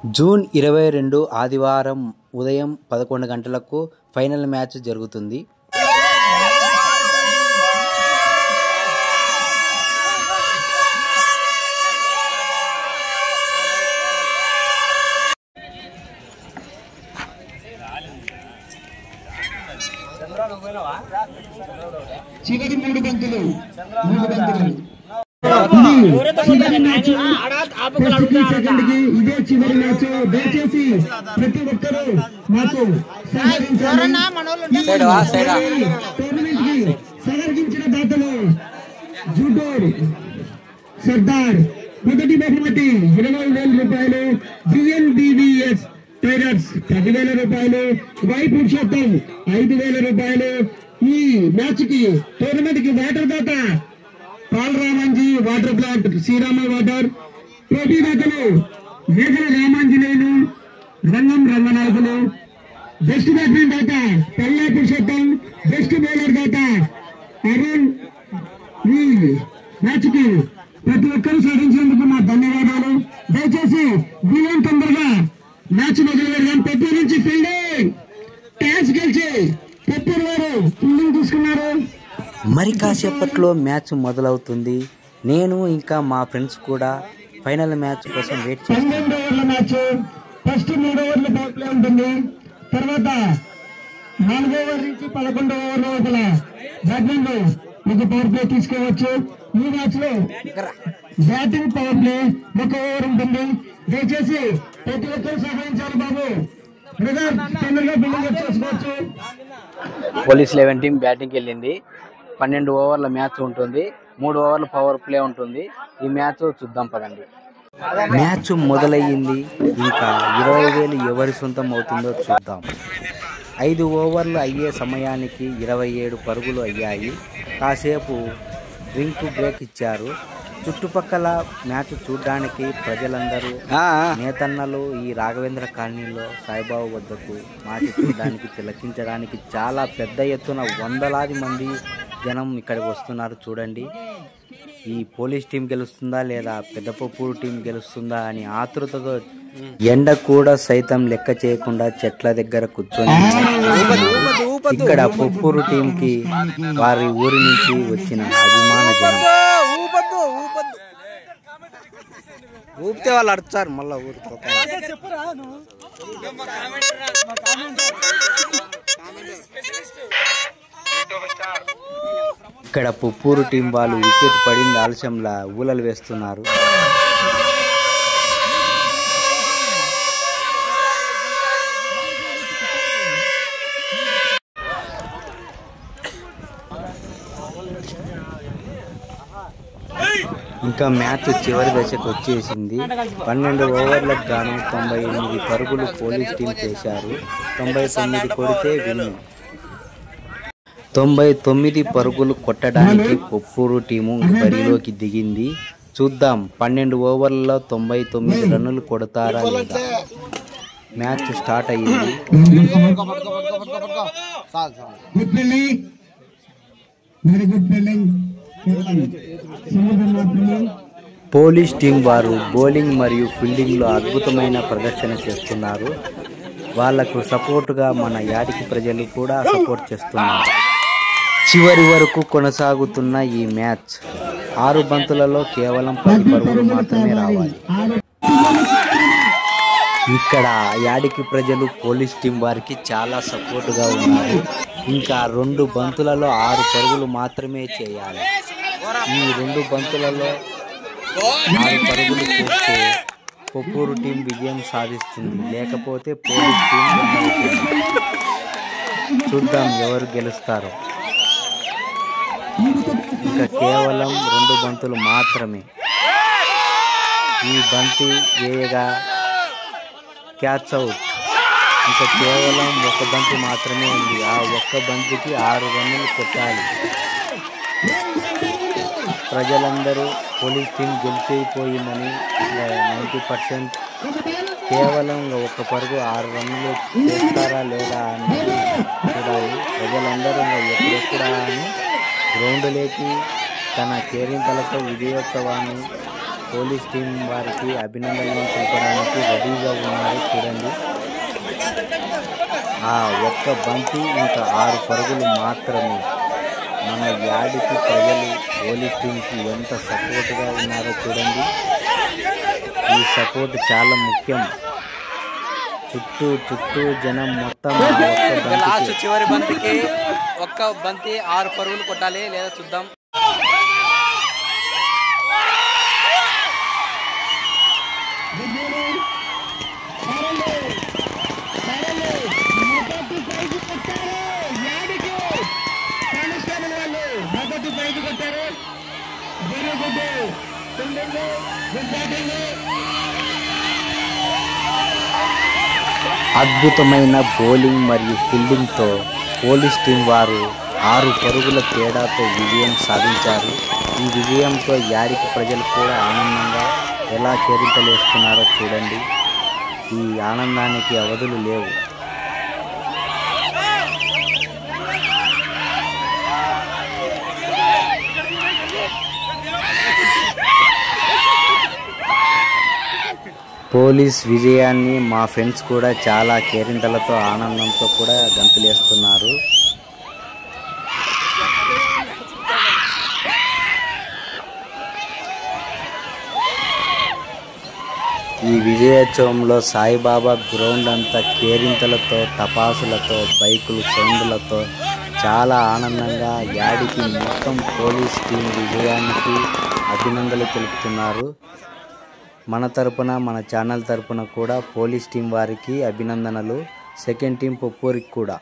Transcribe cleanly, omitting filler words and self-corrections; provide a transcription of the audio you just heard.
June 22 ఆదివారం ఉదయం 11 గంటలకు ఫైనల్ మ్యాచ్ జరుగుతుంది. చివరి మూడు బంతులు ఇదే చివరి మ్యాచ్. దయచేసి ప్రతి ఒక్కరూ మాకు సహకరించిన దాతలు జూడోర్ సర్దార్ మొదటి బహుమతి 20,000 రూపాయలు, బిఎన్బివిఎస్ టైగర్స్ 10,000 రూపాయలు, వై పురుషోత్తం 5,000 రూపాయలు. ఈ మ్యాచ్ కి టోర్నమెంట్ కి వాటర్ దాత పాలరామాంజీ వాటర్ ప్లాంట్ శ్రీరామ వాటర్, పోటీ దాతలు మేఘల రామాంజనేయులు, రంగం రంగనాయకులు, బెస్ట్ బ్యాట్స్మెన్ దాత పల్లా పురుషోత్తం, బెస్ట్ బౌలర్ దాత అరుణ్. ఈ మ్యాచ్ కి ప్రతి ఒక్కరు సాధించినందుకు నా ధన్యవాదాలు. దయచేసి వీలం తొందరగా మ్యాచ్ మొదలు పెడదాం. పెప్పూరు నుంచి ఫీల్డింగ్ టాస్ గెలిచి పెప్పూరు వారు ఫీల్డింగ్ తీసుకున్నారు. మరి కాసేపట్లో మ్యాచ్ మొదలవుతుంది. నేను ఇంకా మా ఫ్రెండ్స్ కూడా ఫైనల్ మ్యాచ్ కోసం వెయిట్ చేస్తున్నాం. 12 ఓవర్ల మ్యాచ్. ఫస్ట్ 3 ఓవర్లు పవర్ ప్లే ఉంటుంది. తర్వాత 4 ఓవర్ నుంచి 11 ఓవర్ల లోపల బ్యాట్స్మెన్ ఒక పవర్ ప్లే తీసుకోవచ్చు. ఈ మ్యాచ్ లో బ్యాటింగ్ పవర్ ప్లే 1 ఓవర్ ఉంటుంది. దయచేసి ప్రతి ఒక్కరు సహాయించాలి బాబు. బ్రదర్ తొందరగా బిల్డింగ్ చేసుకోవచ్చు. పోలీస్ 11 టీం బ్యాటింగ్కి వెళ్ళింది. 12 ఓవర్ల మ్యాచ్ ఉంటుంది. 3 ఓవర్ల పవర్ ప్లే ఉంటుంది. ఈ మ్యాచ్ చూద్దాం పదండి. మ్యాచ్ మొదలయ్యింది. ఇంకా 20,000 ఎవరి సొంతం అవుతుందో చూద్దాం. 5 ఓవర్లు అయ్యే సమయానికి 27 పరుగులు అయ్యాయి. కాసేపు డ్రింక్ బ్రేక్ ఇచ్చారు. చుట్టుపక్కల మ్యాచ్ చూడడానికి ప్రజలందరూ నేతన్నలు ఈ రాఘవేంద్ర కాలనీలో సాయిబాబు వద్దకు మ్యాచ్ చూడడానికి తిలకించడానికి చాలా పెద్ద ఎత్తున వందలాది మంది జనం ఇక్కడికి వస్తున్నారు. చూడండి, ఈ పోలీస్ టీం గెలుస్తుందా లేదా పెద్దపప్పూరు టీం గెలుస్తుందా అని ఆతృతతో ఎండ కూడా సైతం లెక్క చేయకుండా చెట్ల దగ్గర కూర్చొని ఇక్కడ పప్పూరు టీం కి వారి ఊరి నుంచి వచ్చిన అభిమాన జనం. ఊపితే వాళ్ళు అడుచారు మళ్ళా ఊరితో. ఇక్కడ పుప్పూరు టీం వాళ్ళు వికెట్ పడింది ఆలస్యంలా ఊలలు వేస్తున్నారు. ఇంకా మ్యాచ్ చివరి దశకు వచ్చేసింది. 12 ఓవర్లకు గాను 98 పరుగులు పోలీస్ టీం చేశారు. 99 కొడితే విన్. 99 పరుగులు కొట్టడానికి పప్పూరు టీము బరిలోకి దిగింది. చూద్దాం 12 ఓవర్లలో 99 రన్నులు కొడతారా లేదా. మ్యాచ్ స్టార్ట్ అయ్యింది. పోలీస్ టీం వారు బౌలింగ్ మరియు ఫీల్డింగ్ లో అద్భుతమైన ప్రదర్శన చేస్తున్నారు. వాళ్లకు సపోర్టుగా మన యాడికి ప్రజలు కూడా సపోర్ట్ చేస్తున్నారు. చివరి వరకు కొనసాగుతున్న ఈ మ్యాచ్ 6 బంతులలో కేవలం 10 పరుగులు మాత్రమే రావాలి. ఇక్కడ యాడికి ప్రజలు పోలీస్ టీం వారికి చాలా సపోర్టుగా ఉన్నారు. ఇంకా 2 బంతులలో 6 పరుగులు మాత్రమే చేయాలి. ఈ 2 బంతులలో 6 పరుగులు చేస్తే పప్పూరు టీం విజయం సాధిస్తుంది, లేకపోతే పోలీస్ టీం గెలుస్తుంది. చూద్దాం ఎవరు గెలుస్తారో. ఇంకా కేవలం 2 బంతులు మాత్రమే. ఈ బంతి వేయగా క్యాచ్ అవుట్. ఇంకా కేవలం 1 బంతి మాత్రమే ఉంది. ఆ 1 బంతికి 6 రన్నులు కొట్టాలి. ప్రజలందరూ పోలీస్ టీం గెలిచిపోయిందని 90%. కేవలం 1 పరుగు 6 రన్నులు చేస్తారా లేదా అని చూడాలి. ప్రజలందరూ ఎప్పుడెప్పుడా అని గ్రౌండ్లోకి తన కేరింతలతో విజయోత్సవాన్ని పోలీస్ టీం వారికి అభినందనలు తెలపడానికి రెడీగా ఉన్నారు చూడండి. ఆ ఒక్క బంతి ఇంకా 6 పరుగులు మాత్రమే. మన యాడికి ప్రజలు పోలీస్ టీంకి ఎంత సపోర్ట్గా ఉన్నారో చూడండి. ఈ సపోర్ట్ చాలా ముఖ్యం. చుట్టూ జనం మొత్తం లాస్ట్ చివరి బంతికి ఒక్క బంతి 6 పరుగులు కొట్టాలి లేదా చూద్దాం. అద్భుతమైన బౌలింగ్ మరియు ఫీల్డింగ్తో పోలీస్ టీం వారు 6 పరుగుల తేడాతో విజయం సాధించారు. ఈ విజయంతో యాడికి ప్రజలు కూడా ఆనందంగా ఎలా కేరింతలేస్తున్నారో చూడండి. ఈ ఆనందానికి అవధులు లేవు. పోలీస్ విజయాన్ని మా ఫ్రెండ్స్ కూడా చాలా కేరింతలతో ఆనందంతో కూడా గంతులేస్తున్నారు. ఈ విజయోత్సవంలో సాయిబాబా గ్రౌండ్ అంతా కేరింతలతో, టపాసులతో, బైకులు సౌండ్లతో చాలా ఆనందంగా యాడికి మొత్తం పోలీస్ టీం విజయానికి అభినందనలు తెలుపుతున్నారు. మన తరపున, మన ఛానల్ తరపున కూడా పోలీస్ టీం వారికి అభినందనలు. సెకండ్ టీం పొప్పూరికి కూడా.